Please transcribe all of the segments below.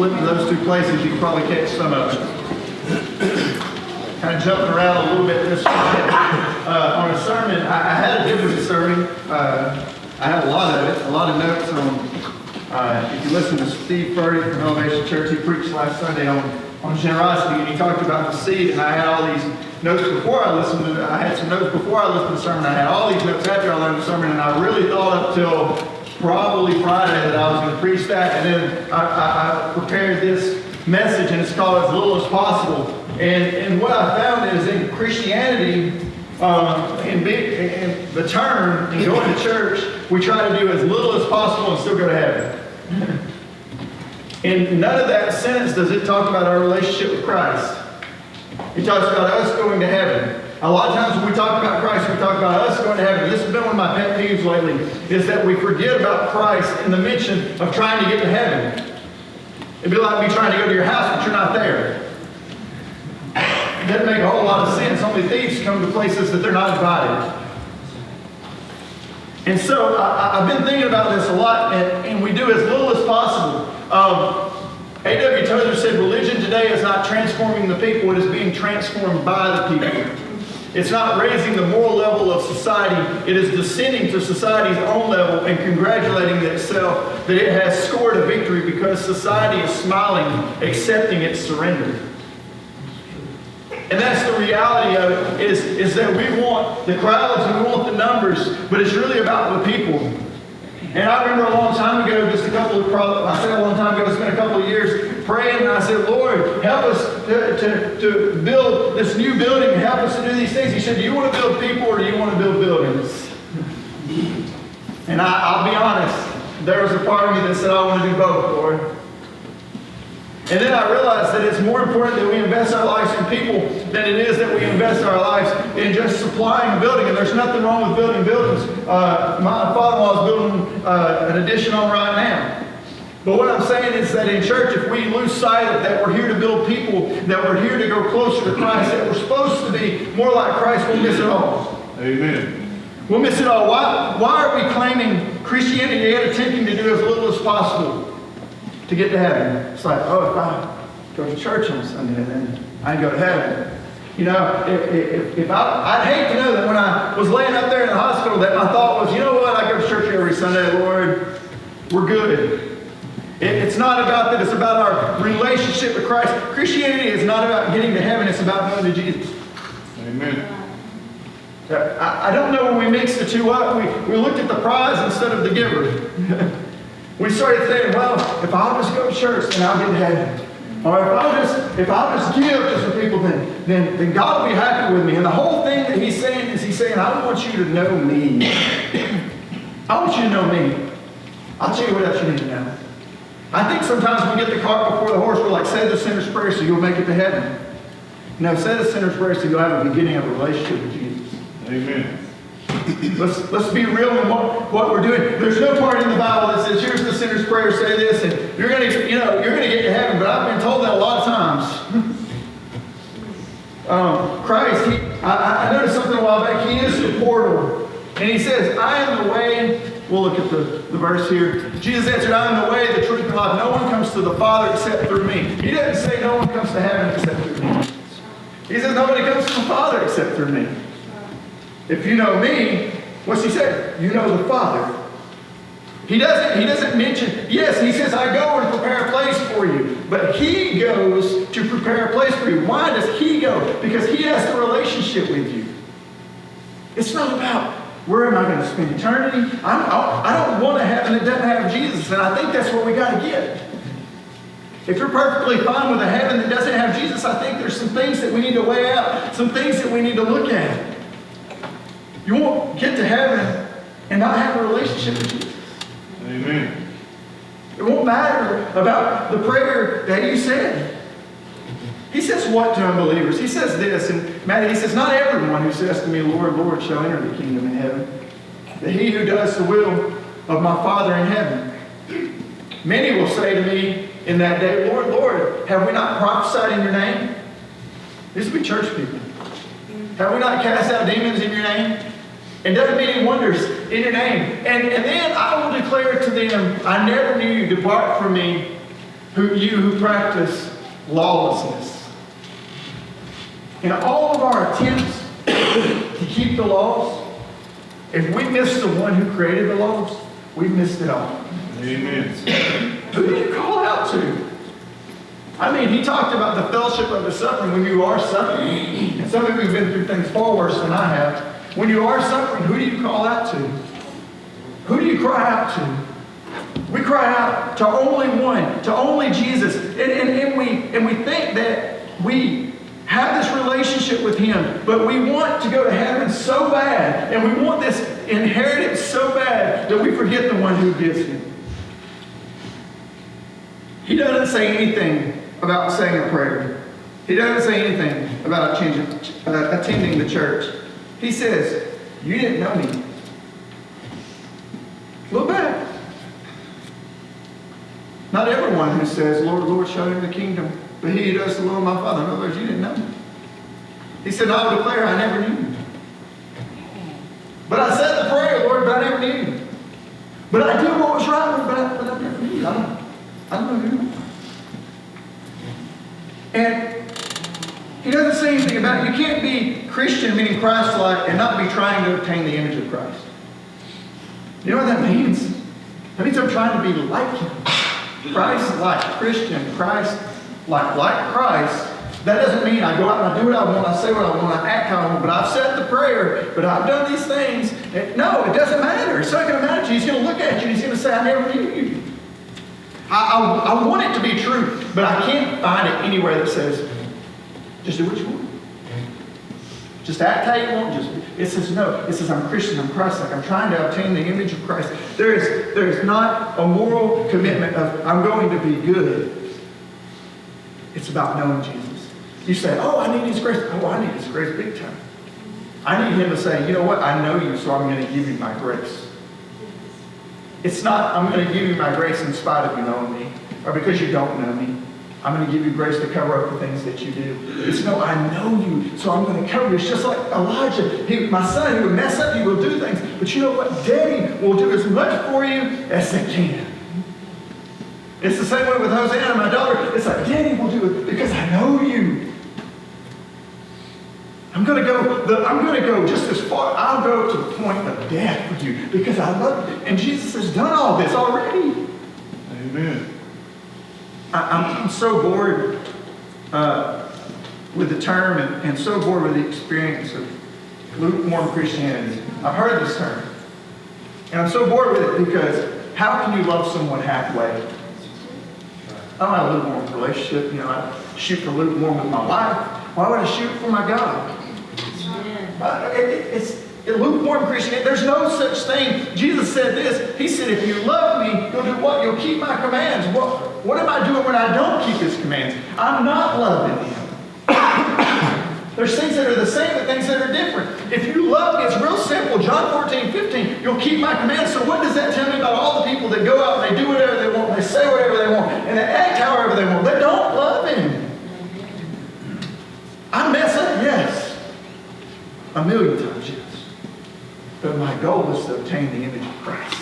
flip to those two places, you can probably catch some of it. Kind of jumping around a little bit this morning on a sermon. I had a different sermon. I had a lot of it, a lot of notes on. If you listen to Steve Purdy from Elevation Church, he preached last Sunday on generosity, and he talked about the seed. And I had all these notes before I listened to it. I had some notes before I listened to the sermon. I had all these notes after I learned the sermon, and I really thought up till probably Friday that I was going to preach that. And then I prepared this message, and it's called As Little as Possible. And what I found is in Christianity, in the term, in going to church, we try to do as little as possible and still go to heaven. In none of that sentence does it talk about our relationship with Christ. It talks about us going to heaven. A lot of times when we talk about Christ, we talk about us going to heaven. This has been one of my pet peeves lately, is that we forget about Christ in the mention of trying to get to heaven. It'd be like me trying to go to your house, but you're not there. It doesn't make a whole lot of sense. Only thieves come to places that they're not invited. And so I've been thinking about this a lot, and we do as little as possible. A.W. Tozer said, religion today is not transforming the people, it is being transformed by the people. It's not raising the moral level of society, it is descending to society's own level and congratulating itself that it has scored a victory because society is smiling, accepting its surrender. And that's the reality of it, is that we want the crowds and we want the numbers, but it's really about the people. And I remember a long time ago, it's been a couple of years, praying, and I said, Lord, help us to build this new building, and help us to do these things. He said, do you want to build people or do you want to build buildings? And I'll be honest, there was a part of me that said, I want to do both, Lord. And then I realized that it's more important that we invest our lives in people than it is that we invest our lives in just supplying a building. And there's nothing wrong with building buildings. My father-in-law is building an addition on right now. But what I'm saying is that in church, if we lose sight of that we're here to build people, that we're here to go closer to Christ, that we're supposed to be more like Christ, we'll miss it all. Amen. We'll miss it all. Why are we claiming Christianity and attempting to do as little as possible to get to heaven? It's like, oh, if I go to church on Sunday, then I can go to heaven. You know, if I'd hate to know that when I was laying up there in the hospital that my thought was, you know what, I go to church every Sunday, Lord, we're good. It's not about that, it's about our relationship with Christ. Christianity is not about getting to heaven, it's about going to Jesus. Amen. I don't know when we mix the two up. We looked at the prize instead of the giver. We started saying, well, if I'll just go to church, then I'll get to heaven. Or if I'll just give to some people, then God will be happy with me. And the whole thing that he's saying is I want you to know me. I want you to know me. I'll tell you what else you need to know. I think sometimes we get the cart before the horse. We're like, say the sinner's prayer so you'll make it to heaven. No, say the sinner's prayer so you'll have a beginning of a relationship with Jesus. Amen. Let's be real in what we're doing. There's no part in the Bible that says, here's the sinner's prayer, say this, and you're gonna get to heaven. But I've been told that a lot of times. Christ, I noticed something a while back. He is the portal. And he says, I am the way. We'll look at the verse here. Jesus answered, I am the way, the truth, and life. No one comes to the Father except through me. He doesn't say no one comes to heaven except through me. He says nobody comes to the Father except through me. If you know me, what's he say? You know the Father. He doesn't mention, yes, he says, I go and prepare a place for you. But he goes to prepare a place for you. Why does he go? Because he has a relationship with you. It's not about, where am I going to spend eternity? I don't want a heaven that doesn't have Jesus. And I think that's what we got to get. If you're perfectly fine with a heaven that doesn't have Jesus, I think there's some things that we need to weigh out. Some things that we need to look at. You won't get to heaven and not have a relationship with Jesus. Amen. It won't matter about the prayer that you said. He says what to unbelievers? He says this, and Matthew, he says, not everyone who says to me, Lord, Lord, shall enter the kingdom in heaven, but he who does the will of my Father in heaven. Many will say to me in that day, Lord, Lord, have we not prophesied in your name? These will be church people. Have we not cast out demons in your name? And done many wonders in your name. And then I will declare to them, I never knew you, depart from me, who practice lawlessness. In all of our attempts to keep the laws, if we miss the one who created the laws, we've missed it all. Amen. Who do you call out to? I mean, he talked about the fellowship of the suffering when you are suffering. And some of you have been through things far worse than I have. When you are suffering, who do you call out to? Who do you cry out to? We cry out to only one, to only Jesus. And we think that we have this relationship with him, but we want to go to heaven so bad, and we want this inheritance so bad that we forget the one who gives it. He doesn't say anything about saying a prayer. He doesn't say anything about attending the church. He says, you didn't know me. Look back. Not everyone who says, Lord, Lord, show him the kingdom, but he who does the will of my Father. In other words, you didn't know me. He said, I will declare I never knew you. But I said the prayer, Lord, but I never knew you. But I did what was right, Lord, but I never knew you. I don't know who you are. And he doesn't say anything about it. You can't be Christian, meaning Christ-like, and not be trying to obtain the image of Christ. You know what that means? That means I'm trying to be like him. Christ-like, Christian, Christ-like Christ. That doesn't mean I go out and I do what I want, I say what I want, I act how I want, but I've said the prayer, but I've done these things. No, it doesn't matter. It's not going to matter to you. He's going to look at you and he's going to say, I never knew you. I want it to be true, but I can't find it anywhere that says, just do what you want. Just act how you want. It says no. It says I'm Christian, I'm Christ-like. I'm trying to obtain the image of Christ. There is not a moral commitment of I'm going to be good. It's about knowing Jesus. You say, oh, I need his grace. Oh, I need his grace big time. I need him to say, you know what? I know you, so I'm going to give you my grace. It's not, I'm going to give you my grace in spite of you knowing me, or because you don't know me. I'm going to give you grace to cover up the things that you do. It's no, I know you, so I'm going to cover you. It's just like Elijah. My son, he would mess up, he will do things. But you know what? Daddy will do as much for you as they can. It's the same way with Hosanna, my daughter. It's like, Daddy will do it because I know you. I'm going to go just as far. I'll go to the point of death for you because I love you. And Jesus has done all this already. Amen. I'm so bored with the term and so bored with the experience of lukewarm Christianity. I've heard this term. And I'm so bored with it because how can you love someone halfway? I don't have a lukewarm relationship. You know, I shoot for lukewarm with my wife. Why would I shoot for my God? It's lukewarm Christianity. There's no such thing. Jesus said this. He said, if you love me, you'll do what? You'll keep my commands. What am I doing when I don't keep his commands? I'm not loving him. There's things that are the same and things that are different. If you love me, it's real simple. John 14:15, you'll keep my commands. So what does that tell me about all the people that go out and they do whatever they want, and they say whatever they want, and they act however they want? They don't love him. I mess up, yes. A million times, yes. But my goal is to obtain the image of Christ.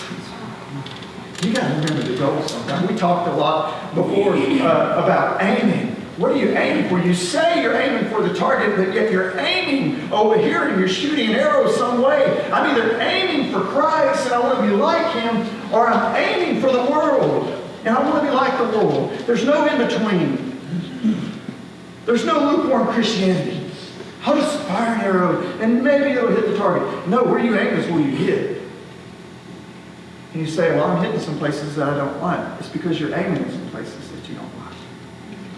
You got to remember the goal sometimes. We talked a lot before about aiming. What are you aiming for? You say you're aiming for the target, but yet you're aiming over here and you're shooting an arrow some way. I'm either aiming for Christ and I want to be like him, or I'm aiming for the world and I want to be like the world. There's no in between. There's no lukewarm Christianity. I'll just fire an arrow and maybe it'll hit the target. No, where you aim is where you hit. And you say, well, I'm hitting some places that I don't like. It's because you're aiming at some places that you don't like.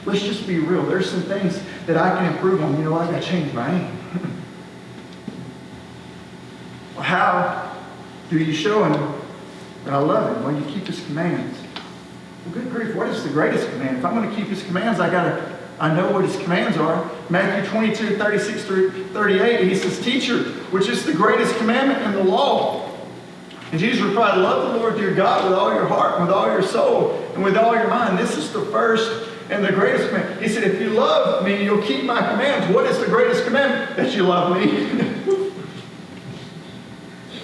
Let's just be real. There's some things that I can improve on. You know, I've got to change my aim. Well, how do you show him that I love him? Well, you keep his commands. Well, good grief, what is the greatest command? If I'm going to keep his commands, I know what his commands are. Matthew 22:36-38, he says, Teacher, which is the greatest commandment in the law? And Jesus replied, love the Lord your God with all your heart, and with all your soul, and with all your mind. This is the first and the greatest commandment. He said, if you love me, you'll keep my commands. What is the greatest commandment? That you love me.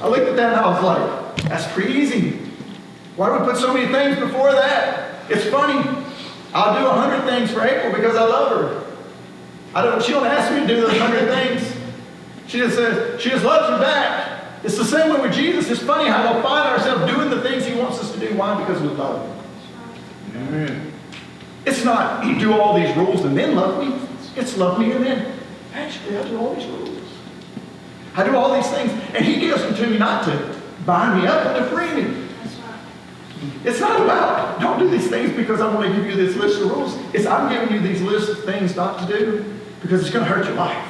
I looked at that and I was like, that's pretty easy. Why do we put so many things before that? It's funny. I'll do 100 things for April because I love her. She don't ask me to do those 100 things. She just loves me back. It's the same way with Jesus. It's funny how we'll find ourselves doing the things He wants us to do. Why? Because we love Him. Amen. It's not you do all these rules and then love me. It's love me and then, actually, I do all these rules. I do all these things, and He gives them to me not to bind me up, but to free me. It's not about, don't do these things because I want to give you this list of rules. It's I'm giving you these lists of things not to do because it's going to hurt your life.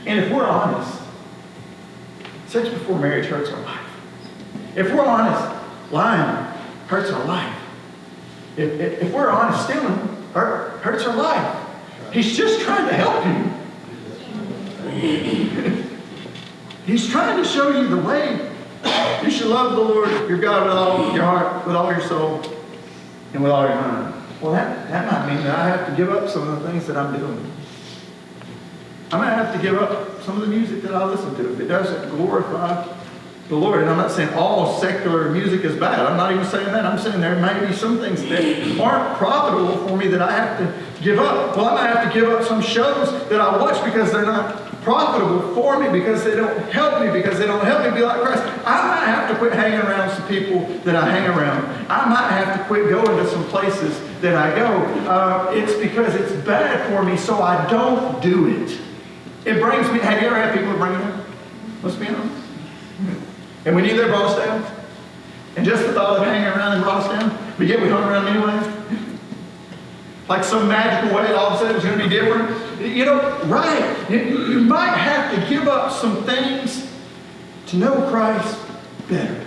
And if we're honest, sex before marriage hurts our life. If we're honest, lying hurts our life. If we're honest, stealing hurts our life. He's just trying to help you. He's trying to show you the way. You should love the Lord your God with all your heart, with all your soul, and with all your mind. Well, that might mean that I have to give up some of the things that I'm doing. I might have to give up some of the music that I listen to if it doesn't glorify the Lord. And I'm not saying all secular music is bad. I'm not even saying that. I'm saying there may be some things that aren't profitable for me that I have to give up. Well, I might have to give up some shows that I watch because they're not profitable for me, because they don't help me, because they don't help me be like Christ. I might have to quit hanging around some people that I hang around. I might have to quit going to some places that I go. It's because it's bad for me, so I don't do it. It brings me, have you ever had people that bring it up? Let's be honest. And we knew they brought us down. And just the thought of hanging around and brought us down, but yet we hung around anyway. Like some magical way, all of a sudden it's going to be different. You know, right. You might have to give up some things to know Christ better.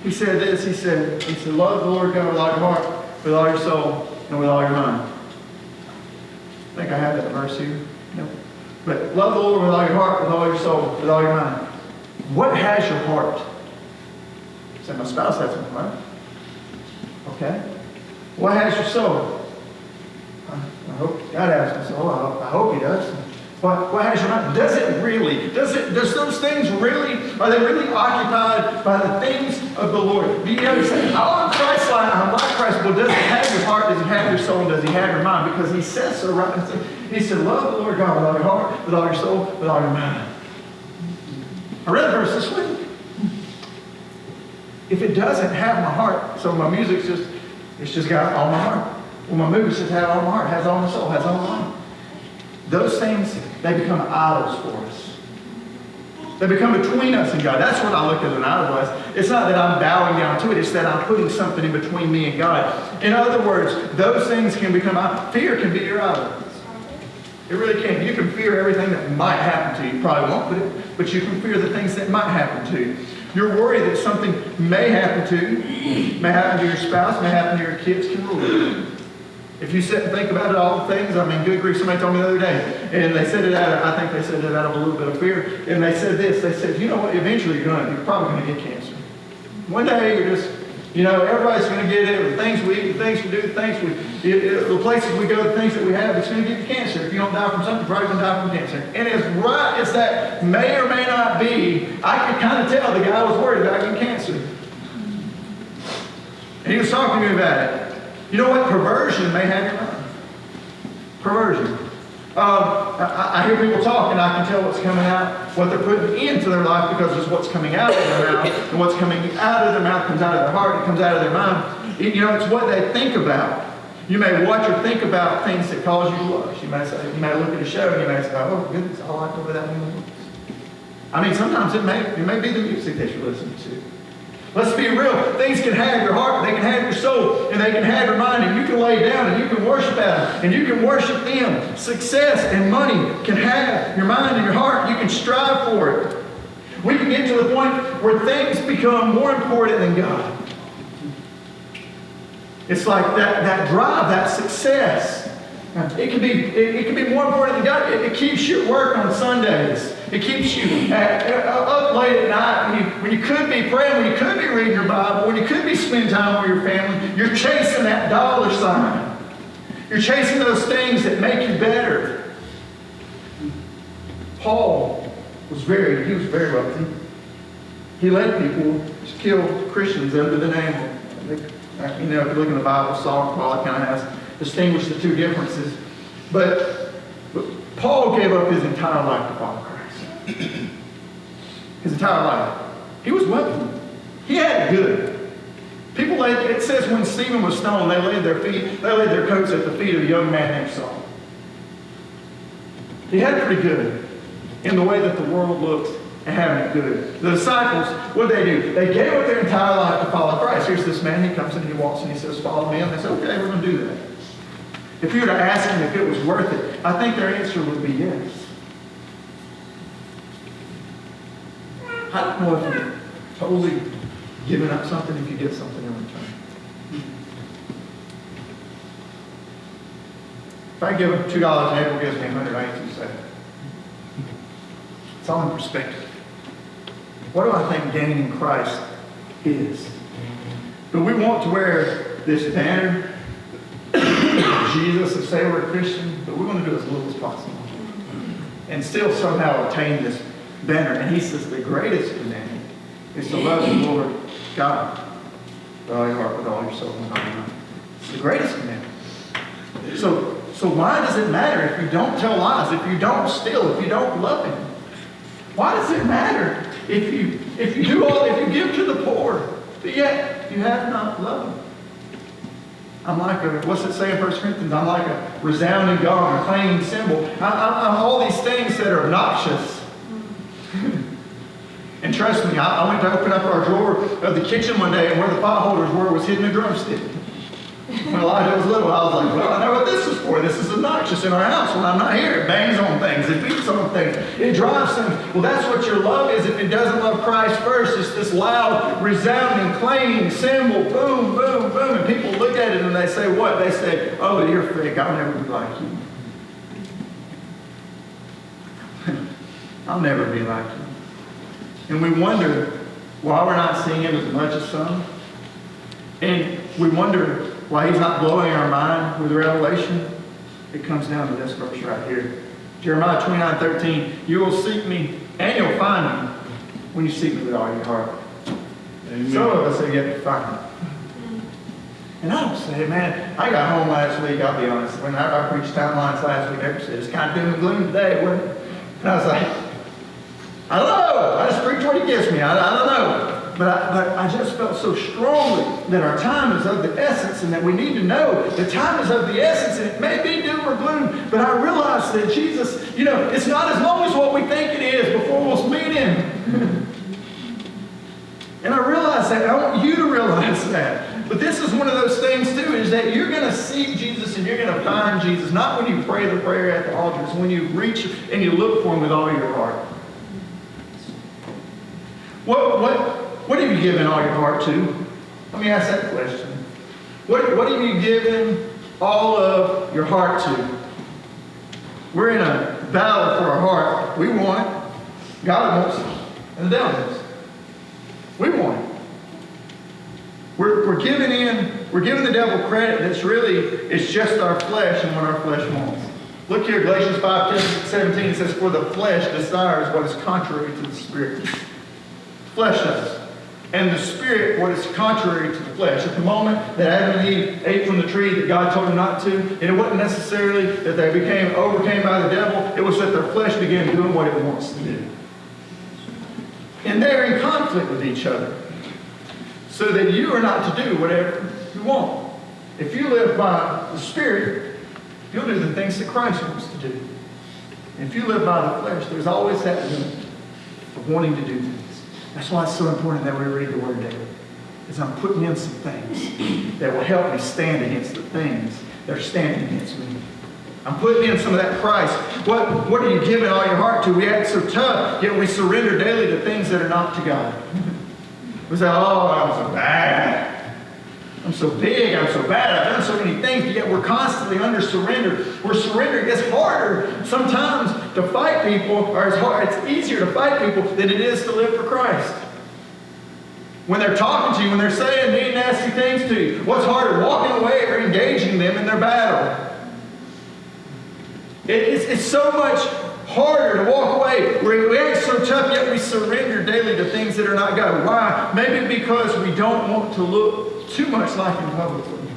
He said this, he said, love the Lord God with all your heart, with all your soul, and with all your mind. I think I have that verse here. No. But love the Lord with all your heart, with all your soul, with all your mind. What has your heart? Say, my spouse has one, right? Okay. What has your soul? I hope God has my soul. I hope He does. What has your mind? Does those things really, are they really occupied by the things of the Lord? You know, you say, oh, I'm Christ-like, I'm like Christ. Well, does He have your heart? Does He have your soul? Does He have your mind? Because He says so, right? He said, love the Lord God with all your heart, with all your soul, with all your mind. I read the verse this week. If it doesn't have my heart, so my music's just got all my heart. Well, my movies just have all my heart, has all my soul, has all my mind. Those things, they become idols for us. They become between us and God. That's what I look at an idol as. It's not that I'm bowing down to it, it's that I'm putting something in between me and God. In other words, those things can become, fear can be your idol. It really can. You can fear everything that might happen to you. You probably won't, but you can fear the things that might happen to you. You're worried that something may happen to you, may happen to your spouse, may happen to your kids, can rule you. If you sit and think about it, all the things, I mean, good grief, somebody told me the other day, and they said it out of, I think they said it out of a little bit of fear, and they said this, they said, you know what, eventually you're probably going to get cancer. One day you're just, you know, everybody's going to get it, the things we eat, the things we do, the places we go, the things that we have, it's going to get you cancer. If you don't die from something, you're probably going to die from cancer. And as right as that may or may not be, I could kind of tell the guy was worried about getting cancer. And he was talking to me about it. You know what? Perversion may have your mind. Perversion. I hear people talk and I can tell what's coming out, what they're putting into their life because it's what's coming out of their mouth. And what's coming out of their mouth comes out of their heart, it comes out of their mind. You know, it's what they think about. You may watch or think about things that cause you to blush. You may look at a show and you may say, oh goodness, I like the way that one looks. I mean, sometimes it may be the music that you're listening to. Let's be real. Things can have your heart, they can have your soul, and they can have your mind, and you can lay down and you can worship at them, and you can worship them. Success and money can have your mind and your heart. You can strive for it. We can get to the point where things become more important than God. It's like that drive, that success. It can be more important than God. It keeps you at work on Sundays. It keeps you up late at night when you could be praying, when you could be reading your Bible, when you could be spending time with your family. You're chasing that dollar sign. You're chasing those things that make you better. Paul was very wealthy. He led people to kill Christians under the name of You know, if you look in the Bible, Saul and Paul kind of has distinguished the two differences. But Paul gave up his entire life to follow Christ. His entire life. He was wealthy. He had it good. People, it says when Stephen was stoned, they laid their coats at the feet of a young man named Saul. He had it pretty good in the way that the world looks and having it good. The disciples, what did they do? They gave up their entire life to follow Christ. Here's this man, he comes and he walks and he says, follow me. And they say, okay, we're going to do that. If you were to ask them if it was worth it, I think their answer would be yes. I don't know if you're totally giving up something if you get something in return. If I give them $2 and April gives me 100, I ain't too sad. It's all in perspective. What do I think gaining Christ is? But we want to wear this banner, Jesus, and say we're a Christian, but we're going to do as little as possible. And still somehow obtain this banner. And he says the greatest commandment is to love the Lord God with all your heart, with all your soul, and all your mind. It's the greatest commandment. So why does it matter if you don't tell lies, if you don't steal, if you don't love Him? Why does it matter if you give to the poor, but yet you have not love Him? I'm like what's it say in 1 Corinthians? I'm like a resounding gong, a clanging cymbal. I'm all these things that are obnoxious. And trust me, I went to open up our drawer of the kitchen one day, and where the pot holders were was hidden a drumstick. When Elijah was little, I was like, well, I know what this is for. This is obnoxious in our house when I'm not here. It bangs on things. It beats on things. It drives things. Well, that's what your love is if it doesn't love Christ first. It's this loud, resounding, clanging cymbal. Boom, boom, boom. And people look at it and they say what? They say, oh, you're fake. I'll never be like you. I'll never be like you. And we wonder why we're not seeing Him as much as some. And we wonder why He's not blowing our mind with revelation. It comes down to this verse right here. Jeremiah 29:13. You will seek me and you'll find me when you seek me with all your heart. Amen. Some of us have yet to find Him. And I don't say, man, I got home last week, I'll be honest. When I preached timelines last week, everybody said, it's kind of doom and gloom today, wasn't it? And I was like, I don't know. I just preach what He gives me. I don't know. But I just felt so strongly that our time is of the essence and that we need to know the time is of the essence, and it may be doom or gloom, but I realize that Jesus, it's not as long as what we think it is before we'll meet Him. And I realize that. I want you to realize that. But this is one of those things too, is that you're going to seek Jesus and you're going to find Jesus, not when you pray the prayer at the altar, it's when you reach and you look for Him with all your heart. What have you given all your heart to? Let me ask that question. What have you given all of your heart to? We're in a battle for our heart. We want it. God wants it. And the devil wants it. We want it. We're giving the devil credit that's really, it's just our flesh and what our flesh wants. Look here, Galatians 5:17, it says, for the flesh desires what is contrary to the Spirit. Flesh does. And the Spirit, what is contrary to the flesh. At the moment that Adam and Eve ate from the tree that God told them not to, and it wasn't necessarily that they became overcame by the devil, it was that their flesh began doing what it wants to do. And they're in conflict with each other. So that you are not to do whatever you want. If you live by the Spirit, you'll do the things that Christ wants to do. And if you live by the flesh, there's always that limit of wanting to do things. That's why it's so important that we read the Word daily. Because I'm putting in some things that will help me stand against the things that are standing against me. I'm putting in some of that Christ. What are you giving all your heart to? We act so tough, yet we surrender daily to things that are not to God. We say, oh, I'm so bad. I'm so big. I'm so bad. I've done so many things, yet we're constantly under surrender. We're surrendering. It's harder sometimes to fight people, or it's easier to fight people than it is to live for Christ. When they're talking to you, when they're saying mean, nasty things to you, what's harder, walking away or engaging them in their battle? It's so much harder to walk away. We act so tough, yet we surrender daily to things that are not God. Why? Maybe because we don't want to look too much like Him publicly.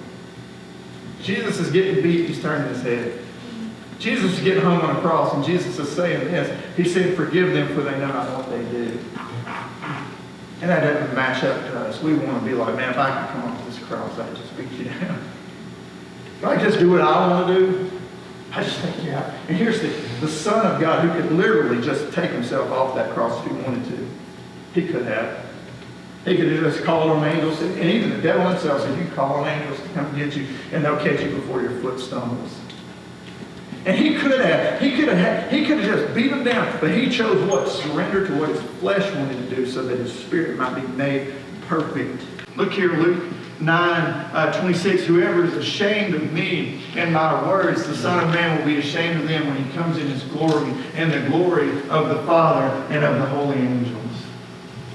Jesus is getting beat, He's turning His head. Jesus is getting hung on a cross, and Jesus is saying this. He said, forgive them, for they know not what they do. And that doesn't match up to us. We want to be like, man, if I could come off this cross, I could just beat you down. If I just do what I want to do, I just take you out. And here's the Son of God, who could literally just take Himself off that cross if He wanted to. He could have. He could have just called on angels. And even the devil himself said, you call on angels to come get you, and they'll catch you before your foot stumbles. And he could have just beat them down, but He chose what? Surrender to what His flesh wanted to do so that His spirit might be made perfect. Look here, Luke 9:26. Whoever is ashamed of me and my words, the Son of Man will be ashamed of them when He comes in His glory and the glory of the Father and of the holy angels.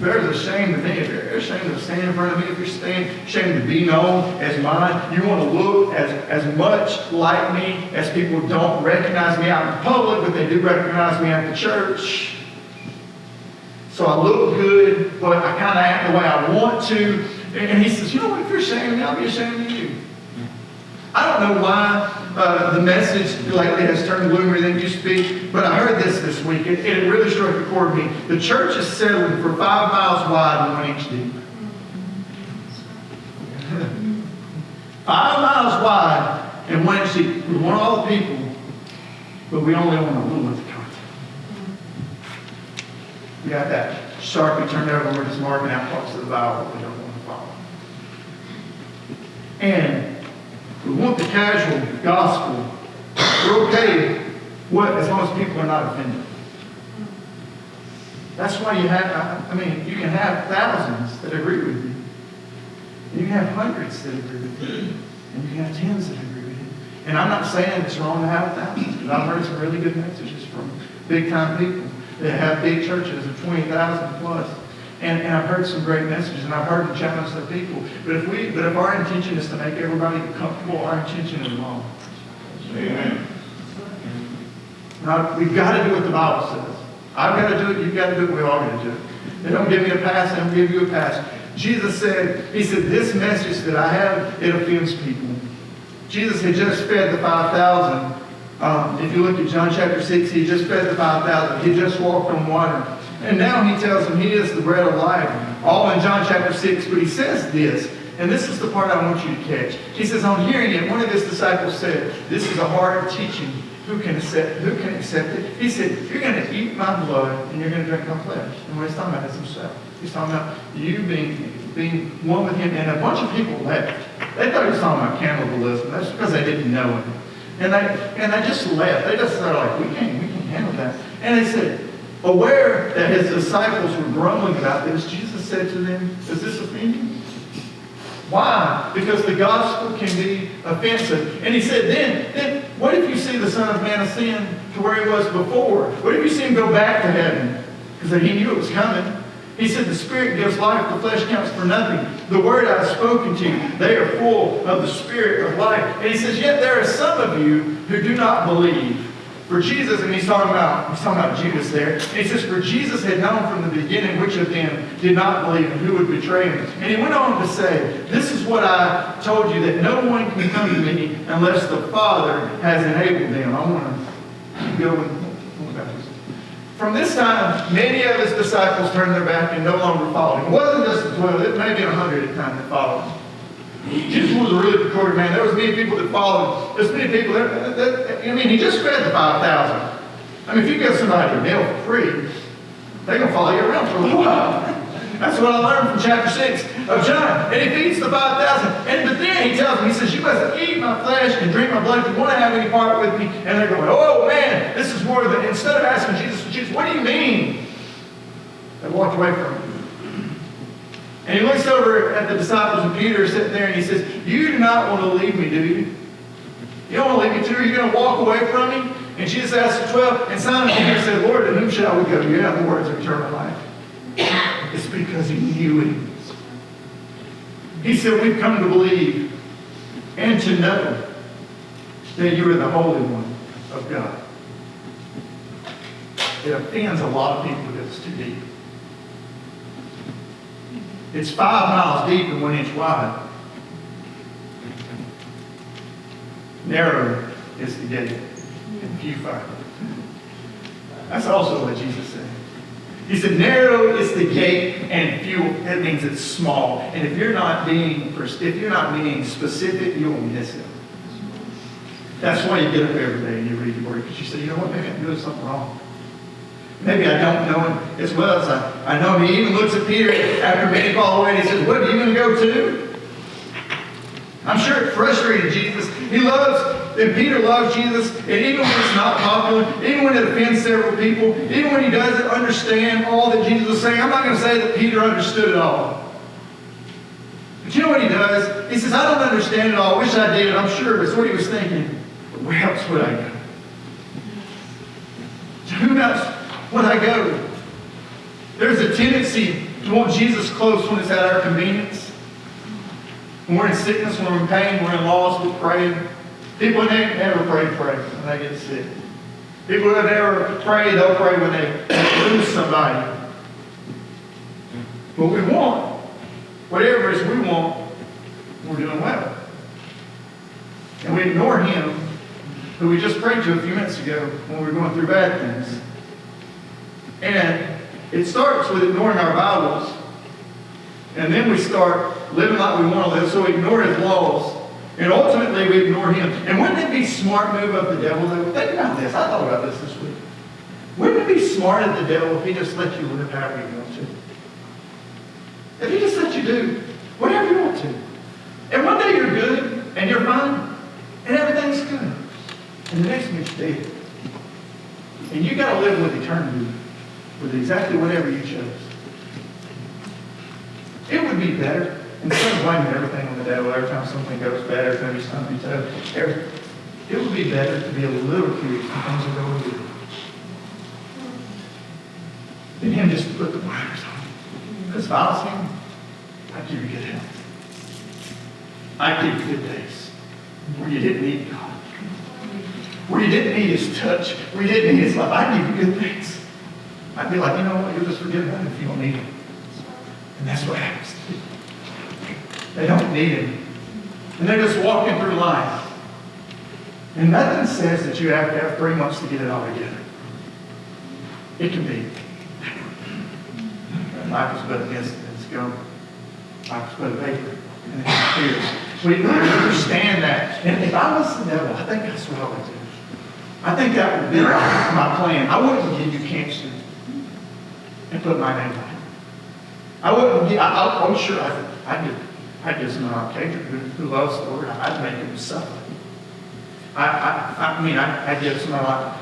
Whoever's ashamed of me, if you're ashamed of standing in front of me, if you're ashamed to be known as mine, you want to look as much like me as people don't recognize me out in public, but they do recognize me at the church. So I look good, but I kind of act the way I want to. And He says, you know what, if you're ashamed of me, I'll be ashamed of you. I don't know why the message lately has turned gloomier than it used to be, but I heard this week, and it really struck a chord with me. The church is settling for 5 miles wide and 1 inch deep. 5 miles wide and 1 inch deep. We want all the people, but we only want a little of the content. We got that Sharpie turned over, we're just marking out parts of the Bible we don't want to follow. And we want the casual gospel. We're okay as long as people are not offended. That's why you can have thousands that agree with you. You can have hundreds that agree with you. And you can have tens that agree with you. And I'm not saying it's wrong to have thousands, because I've heard some really good messages from big-time people that have big churches of 20,000 plus. And I've heard some great messages, and I've heard them challenge the people. But if our intention is to make everybody comfortable, our intention is wrong. Amen. Now, we've got to do what the Bible says. I've got to do it, you've got to do it, we all got to do it. They don't give me a pass, they don't give you a pass. Jesus said, He said, this message that I have, it offends people. Jesus had just fed the 5,000. If you look at John chapter 6, He just fed the 5,000. He just walked on water. And now He tells them He is the bread of life. All in John chapter 6. But He says this, and this is the part I want you to catch. He says, on hearing it, one of His disciples said, this is a hard teaching. Who can accept it? He said, you're going to eat my blood and you're going to drink my flesh. And what He's talking about is Himself. He's talking about you being one with Him. And a bunch of people left. They thought He was talking about cannibalism. That's because they didn't know Him. And they just left. They just started like, we can't handle that. And they said, aware that His disciples were grumbling about this, Jesus said to them, does this offend you? Why? Because the gospel can be offensive. And He said, then what if you see the Son of Man ascend to where He was before? What if you see Him go back to heaven? Because He knew it was coming. He said, the Spirit gives life, the flesh counts for nothing. The word I have spoken to you, they are full of the Spirit of life. And He says, yet there are some of you who do not believe. For Jesus, and he's talking about Judas there. And He says, for Jesus had known from the beginning which of them did not believe and who would betray Him. And He went on to say, this is what I told you, that no one can come to me unless the Father has enabled them. I want to keep going. From this time, many of His disciples turned their back and no longer followed Him. It wasn't just the 12, it may be 100 at the time that followed Him. Jesus was a really peculiar man. There was many people that followed. There's many people He just fed the 5,000. If you get somebody a meal for free, they're going to follow you around for a little while. That's what I learned from chapter 6 of John. And He feeds the 5,000. But then He tells them, He says, you must eat my flesh and drink my blood if you want to have any part with me. And they're going, oh man, this is more than, instead of asking Jesus, what do you mean? They walked away from Him. And He looks over at the disciples, and Peter is sitting there, and He says, you do not want to leave me, do you? You don't want to leave me too? Are you going to walk away from me? And Jesus asked the 12, and Simon Peter said, Lord, to whom shall we go? You have the words of eternal life. It's because He knew Him. He said, we've come to believe and to know that you are the Holy One of God. it offends a lot of people because it's too deep. It's 5 miles deep and 1 inch wide. Narrow is the gate, and few find it. That's also what Jesus said. He said, narrow is the gate, and few. It means it's small. And if you're not being specific, you'll miss it. That's why you get up every day and you read the Word, because you say, you know what, maybe I'm doing something wrong. Maybe I don't know him as well as I know him. He even looks at Peter after many fall away and he says, what, are you going to go too? I'm sure it frustrated Jesus. And Peter loves Jesus, and even when it's not popular, even when it offends several people, even when he doesn't understand all that Jesus is saying, I'm not going to say that Peter understood it all. But you know what he does? He says, I don't understand it all. I wish I did. I'm sure that's what he was thinking. But where else would I go? To whom else would I go? There's a tendency to want Jesus close when it's at our convenience. When we're in sickness, when we're in pain, we're in loss, we're praying. People that never pray when they get sick. People that never pray, they'll pray when they lose somebody. What we want, whatever it is we want, we're doing well. And we ignore him, who we just prayed to a few minutes ago when we were going through bad things. And it starts with ignoring our Bibles. And then we start living like we want to live, so we ignore his laws. And ultimately we ignore him. And wouldn't it be smart move of the devil though? Think about this. I thought about this week. Wouldn't it be smart of the devil if he just let you live however you want to? If he just let you do whatever you want to. And one day you're good and you're fine and everything's good. And the next minute you're dead. And you got to live with eternity with exactly whatever you chose. It would be better, instead of blaming everything on the devil every time something goes bad, every time you stump your toe, it would be better to be a little curious when things are going good than him just to put the blinders on. Because if I was him, I'd give you good health. I'd give you good days where you didn't need God, where you didn't need his touch, where you didn't need his love. I'd give you good things. I'd be like, you know what, you'll just forget about it if you don't need him. And that's what happens to people. They don't need him. And they're just walking through life. And nothing says that you have to have 3 months to get it all together. It can be. Life is but a mist and it's gone. Life is but a vapor and it disappears. We understand that. And if I was the devil, I think that's what I would do. I think that would be my plan. I wouldn't give you cancer and put my name on it. I wouldn't. I'm sure I'd give someone like Kendrick who loves the Lord. I'd make him suffer. I'd give someone like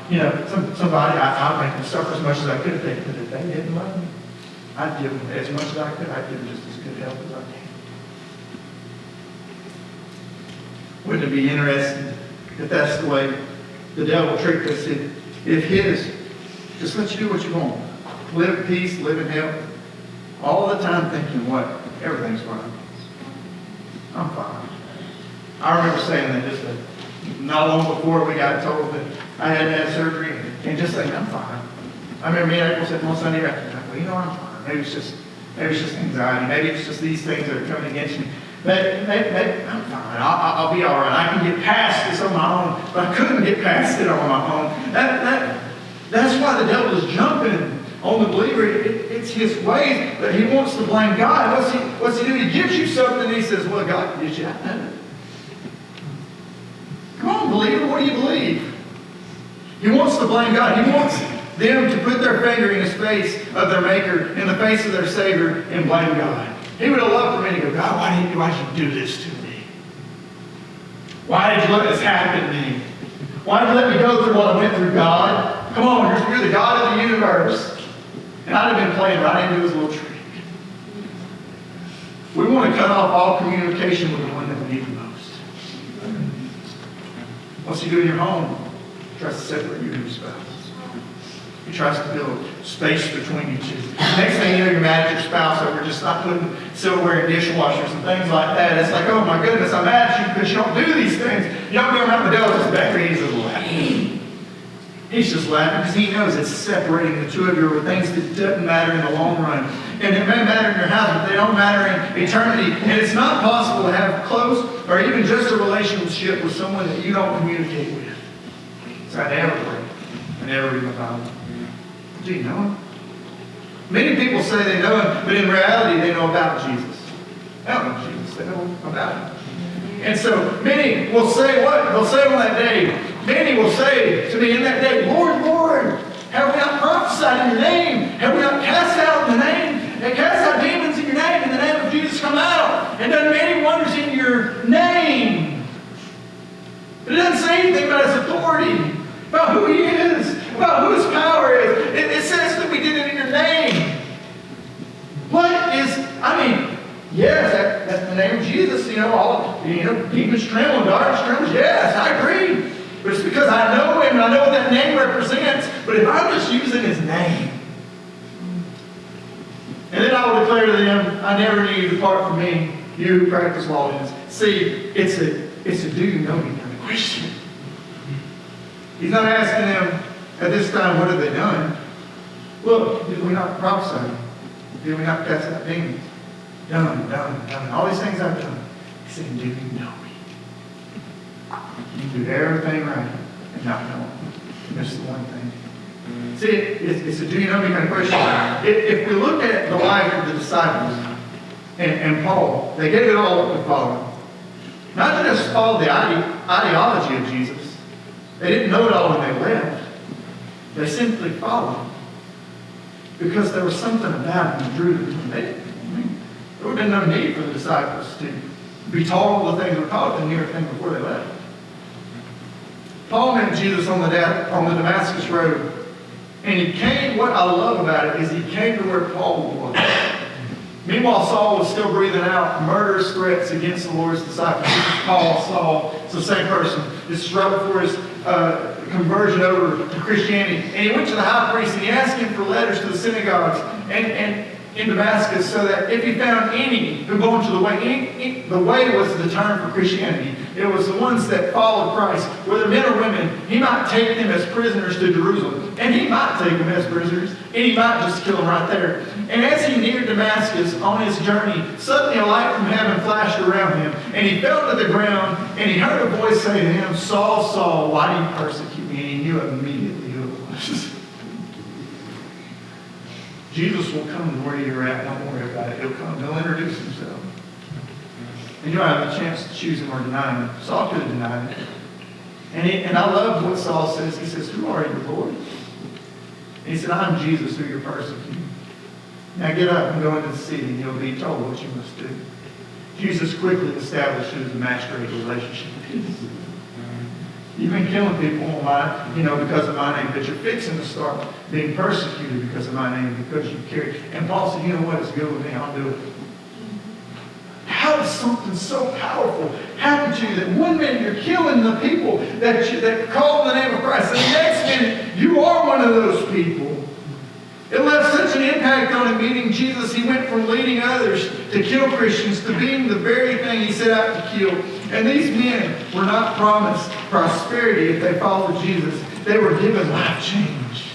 somebody. I'd make them suffer as much as I could if they didn't love me. I'd give them as much as I could. I'd give them just as good help as I can. Wouldn't it be interesting if that's the way the devil tricked us? If his just let you do what you want, live in peace, live in health. All the time thinking, what? Everything's fine. I'm fine. I remember saying that just not long before we got told that I had to have surgery and just saying, I'm fine. I remember me and April said one Sunday afternoon, well, you know what, I'm fine. Maybe it's just anxiety. Maybe it's just these things that are coming against me. Maybe I'm fine. I'll be all right. I can get past this on my own, but I couldn't get past it on my own. That's why the devil is jumping on the believer. It's his ways that he wants to blame God. What's he do? He gives you something and he says, well, God did you. I know it. Come on, believer, what do you believe? He wants to blame God. He wants them to put their finger in his face of their Maker, in the face of their Savior, and blame God. He would have loved for me to go, God, why did you do this to me? Why did you let this happen to me? Why did you let me go through what I went through, God? Come on, you're the God of the universe. And I'd have been playing right into his little trick. We want to cut off all communication with the one that we need the most. What's he do in your home? He tries to separate you and your spouse. He tries to build space between you two. Next thing you know, you're mad at your spouse over just not putting silverware in dishwashers and things like that. It's like, oh my goodness, I'm mad at you because you don't do these things. You don't go around the devil just back easily. He's just laughing because he knows it's separating the two of you over things that doesn't matter in the long run. And it may matter in your house, but they don't matter in eternity. And it's not possible to have close or even just a relationship with someone that you don't communicate with. So I never pray. I never read my Bible. Do you know him? Many people say they know him, but in reality they know about Jesus. They don't know Jesus, they know about him. And so many will say what? They'll say on that day, many will say to me in that day, Lord, Lord, have we not prophesied in your name? Have we not cast out in the name? And cast out demons in your name, in the name of Jesus come out, and done many wonders in your name. But it doesn't say anything about his authority, about who he is, about who his power is. It says that we did it in your name. What is, yes, that's the name of Jesus, demons tremble, darkness trembles. Yes, I agree. But it's because I know him and I know what that name represents. But if I'm just using his name, and then I will declare to them, I never knew you, depart from me, you who practice lawlessness. See, it's a do you know me kind of question. He's not asking them at this time, what have they done? Look, did we not prophesy? Did we not cast out demons? Done. All these things I've done. He said, do you know me? You can do everything right and not know him. That's the one thing. See, it's a do you know me kind of question. If we look at the life of the disciples and Paul, they gave it all up to follow him. Not to just follow the ideology of Jesus. They didn't know it all when they left. They simply followed him. Because there was something about him that drew them. There would have been no need for the disciples to be taught all the things that were taught them everything before they left. Paul met Jesus on the Damascus Road. And he came, what I love about it is he came to where Paul was. Meanwhile, Saul was still breathing out murderous threats against the Lord's disciples. This is Paul, Saul, it's the same person. This is right before his conversion over to Christianity. And he went to the high priest and he asked him for letters to the synagogues and in Damascus, so that if he found any who belonged to the way, the way was the term for Christianity. It was the ones that followed Christ, whether men or women. He might take them as prisoners to Jerusalem. And he might take them as prisoners. And he might just kill them right there. And as he neared Damascus on his journey, suddenly a light from heaven flashed around him. And he fell to the ground, and he heard a voice say to him, Saul, Saul, why do you persecute me? And he knew immediately who it was. Jesus will come to where you're at. Don't worry about it. He'll come. He'll introduce himself. And you'll have a chance to choose him or deny him. Saul could have denied him. And I love what Saul says. He says, who are you, Lord? And he said, I'm Jesus who you're persecuting. Now get up and go into the city and you'll be told what you must do. Jesus quickly establishes a masquerade relationship with his. You've been killing people because of my name, but you're fixing to start being persecuted because of my name, because you carry. And Paul said, you know what, it's good with me, I'll do it. How does something so powerful happen to you that one minute you're killing the people that call the name of Christ, and the next minute you are one of those people? It left such an impact on him meeting Jesus. He went from leading others to kill Christians to being the very thing he set out to kill. And these men were not promised prosperity if they followed Jesus. They were given life change.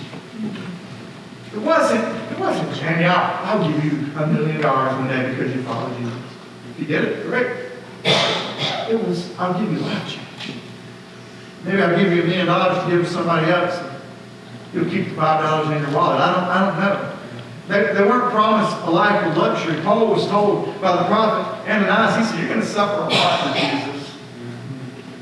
It wasn't, Jamie, I'll give you $1 million one day because you followed Jesus. If you did it, great. It was, I'll give you life change. Maybe I'll give you $1 million to give to somebody else. You'll keep the $5 in your wallet. I don't know. They weren't promised a life of luxury. Paul was told by the prophet Ananias, he said, you're going to suffer a lot for Jesus.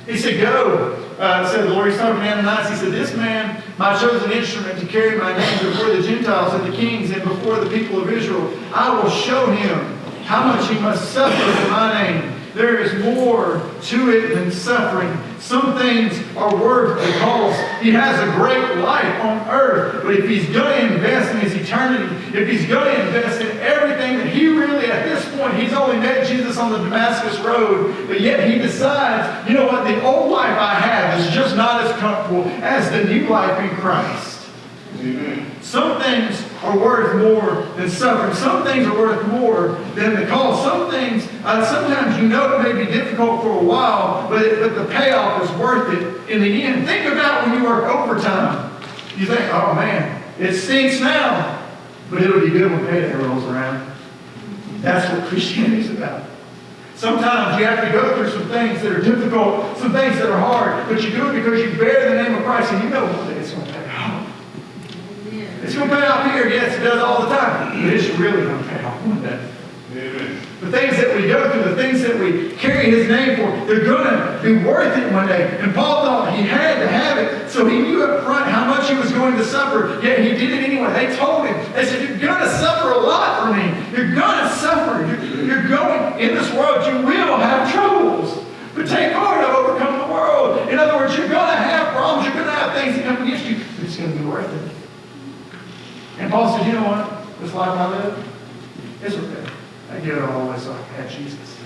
He said, go, said the Lord. He's talking to Ananias. He said, this man, my chosen instrument to carry my name before the Gentiles and the kings and before the people of Israel, I will show him how much he must suffer for my name. There is more to it than suffering. Some things are worth the cost. He has a great life on earth, but if he's going to invest in his eternity, if he's going to invest in everything that he really, at this point, he's only met Jesus on the Damascus Road, but yet he decides, you know what, the old life I have is just not as comfortable as the new life in Christ. Amen. Some things are worth more than suffering. Some things are worth more than the cost. Some things, sometimes it may be difficult for a while, but the payoff is worth it in the end. Think about when you work overtime. You think, oh man, it stinks now, but it'll be good when payday rolls around. That's what Christianity is about. Sometimes you have to go through some things that are difficult, some things that are hard, but you do it because you bear the name of Christ, and you know one day it's going to pay off. It's going to pay off here, yes, it does all the time, but it's really going to pay off one day. Amen. The things that we go through, the things that we carry His name for, they're going to be worth it one day. And Paul thought he had to have it, so he knew up front how much he was going to suffer, yet he did it anyway. They told him, they said, you're going to suffer a lot for me. You're going to suffer. You're going, in this world, you will have troubles. But take heart, I've overcome the world. In other words, you're going to have problems. You're going to have things that come against you, but it's going to be worth it. And Paul said, you know what? This life I live, it's okay. I give it all away so I can have Jesus.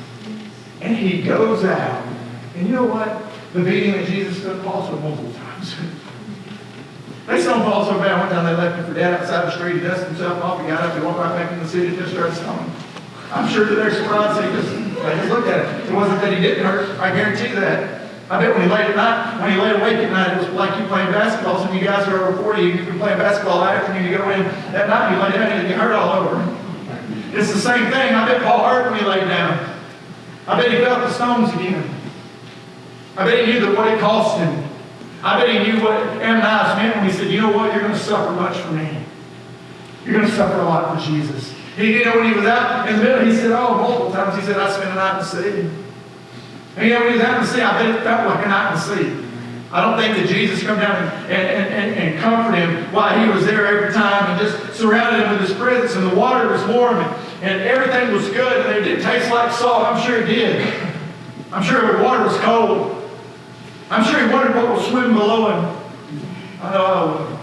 And he goes out. And you know what? The beating that Jesus took Paul took multiple times. They stoned Paul so bad one time they left him for dead outside the street. He dusted himself off. He got up. He walked right back in the city and just started stoning. I'm sure that they're surprised. They just looked at it. It wasn't that he didn't hurt. I guarantee that. I bet when he laid awake at night, it was like you playing basketball. Some of you guys are over 40. You've been playing basketball that afternoon. You go in that night, you lay down and you get hurt all over. It's the same thing. I bet Paul hurt when he laid down. I bet he felt the stones again. I bet he knew that what it cost him. I bet he knew what Ananias meant when he said, you know what, you're going to suffer much for me. You're going to suffer a lot for Jesus. He didn't know when he was out in the middle, he said, multiple times, he said, I spent a night in the sea. And when he was out in the sea, I bet it felt like a night in the sea. I don't think that Jesus come down and comfort him while he was there every time and just surrounded him with his presence, and the water was warm and everything was good and it didn't taste like salt. I'm sure it did. I'm sure the water was cold. I'm sure he wondered what was swimming below him. I know I would.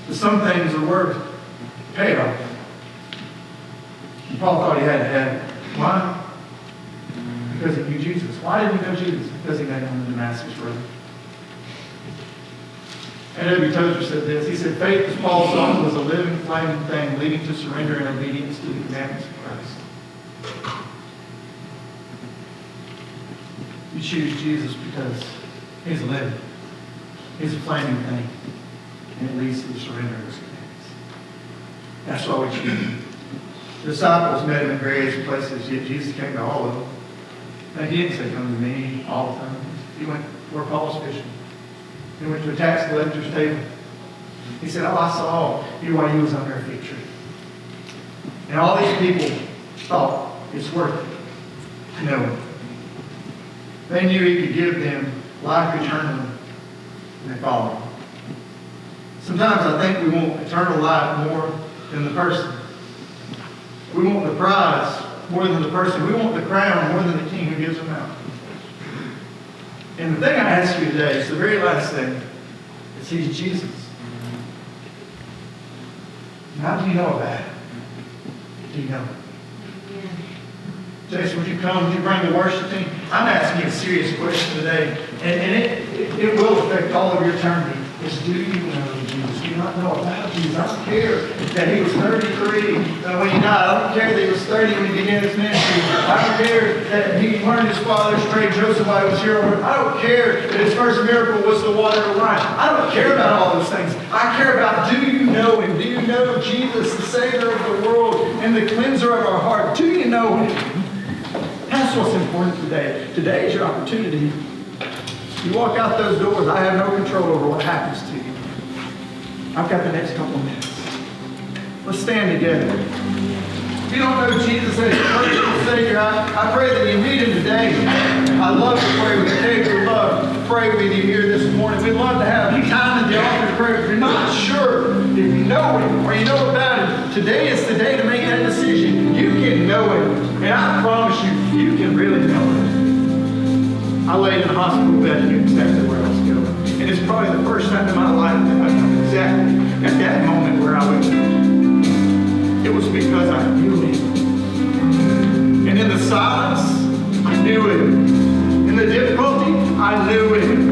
But some things are worth payoff. Paul thought he had to have it. Why? Because he knew Jesus. Why did he know Jesus? Because he met him on the Damascus Road. A.W. Tozer said this. He said, faith, as Paul saw, was a living, flaming thing leading to surrender and obedience to the commandments of Christ. You choose Jesus because He's living. He's a flaming thing. And it leads to the surrender of His commandments. That's why we choose Him. The disciples met Him in various places, yet Jesus came to all of them. Now, He didn't say, come to me all the time. He went where Paul's fishing. He went to a tax collector's table. He said, I saw you while you was under a fig tree. And all these people thought it's worth it to know Him. They knew He could give them life eternally, and they followed Him. Sometimes I think we want eternal life more than the person. We want the prize more than the person. We want the crown more than the king who gives them out. And the thing I ask you today is the very last thing. It's He's Jesus. And how do you know about it? Do you know it? Jason, would you come? Would you bring the worship team? I'm asking you a serious question today. And it will affect all of your eternity. Is do you know Jesus? Do you not know about Jesus? I don't care that He was 33 when He died. I don't care that He was 30 when He began His ministry. I don't care that He learned His father's trade, Joseph, while He was here on earth. I don't care that His first miracle was the water to wine. I don't care about all those things. I care about, do you know Him? Do you know Jesus, the Savior of the world and the cleanser of our heart? Do you know Him? That's what's important today. Today is your opportunity. You walk out those doors, I have no control over what happens to you. I've got the next couple of minutes. Let's stand together. If you don't know Jesus as your personal Savior, I pray that you meet Him today. I love to pray with you. Dave would love to pray with you here this morning. We'd love to have time at the altar to pray. If you're not sure if you know Him or you know about Him, today is the day to make that decision. You can know Him. And I promise you, you can really know Him. I laid in a hospital bed and knew exactly where I was going. And it's probably the first time in my life that I knew exactly at that moment where I would go. It was because I knew Him. And in the silence, I knew Him. In the difficulty, I knew Him.